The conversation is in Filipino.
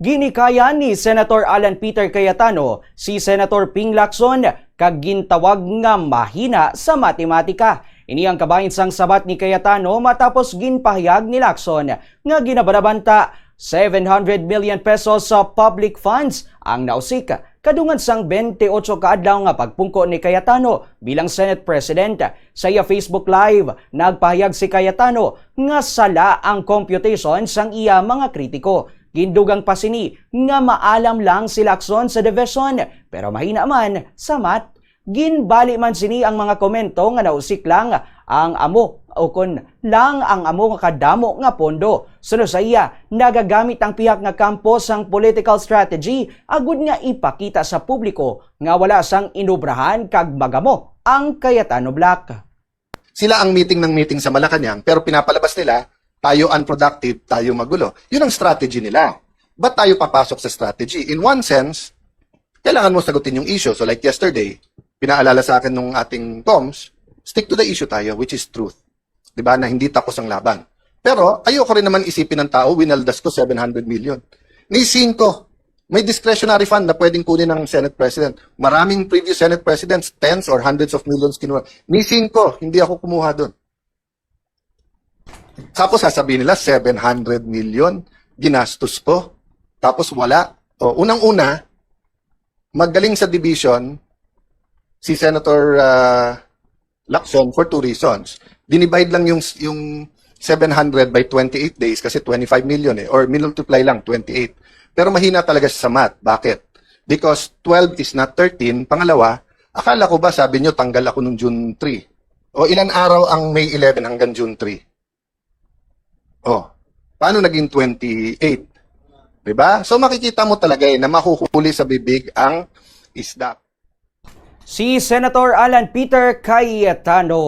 Ginikaya ni Senator Alan Peter Cayetano si Senator Ping Lacson kag gintawag nga mahina sa matematika. Ini ang kabahin sang sabat ni Cayetano matapos ginpahayag ni Lacson nga ginabanabanta 700 million pesos sa public funds ang nausik kadungan sang 28 kaadlaw nga pagpungko ni Cayetano bilang Senate President. Sa iya Facebook Live, nagpahayag si Cayetano nga sala ang computation sang iya mga kritiko. Gindugang pa sini nga maalam lang si Lacson sa division pero mahina man sa math. Ginbali man sini ang mga komento nga nausik lang ang amo o kun lang ang amo nga kadamo nga pondo. Sunod sa iya, nagagamit ang pihak nga kampo sang political strategy agud nga ipakita sa publiko nga wala sang inubrahan kag magamo ang Cayetano Black. Sila ang meeting ng meeting sa Malacanang pero pinapalabas nila tayo unproductive, tayo magulo. Yun ang strategy nila. Ba't tayo papasok sa strategy? In one sense, kailangan mo sagutin yung issue. So like yesterday, pinaalala sa akin nung ating comms, stick to the issue tayo, which is truth. Diba? Na hindi tapos ang laban. Pero ayoko rin naman isipin ng tao, winaldas ko 700 million. Ni 5, may discretionary fund na pwedeng kunin ng Senate President. Maraming previous Senate Presidents, tens or hundreds of millions kinuha. Ni 5, hindi ako kumuha doon. Tapos sasabihin nila, 700 million, ginastos ko. Tapos wala. O, unang-una, magaling sa division, si Senator Lacson for 2 reasons. Dinivide lang yung 700 by 28 days kasi 25 million or multiply lang, 28. Pero mahina talaga siya sa math. Bakit? Because 12 is not 13. Pangalawa, akala ko ba sabi nyo tanggal ako nung June 3? O ilan araw ang May 11 hanggang June 3? Oh, paano naging 28? Diba? So makikita mo talaga na mahuhuli sa bibig ang isda. Si Senator Alan Peter Cayetano.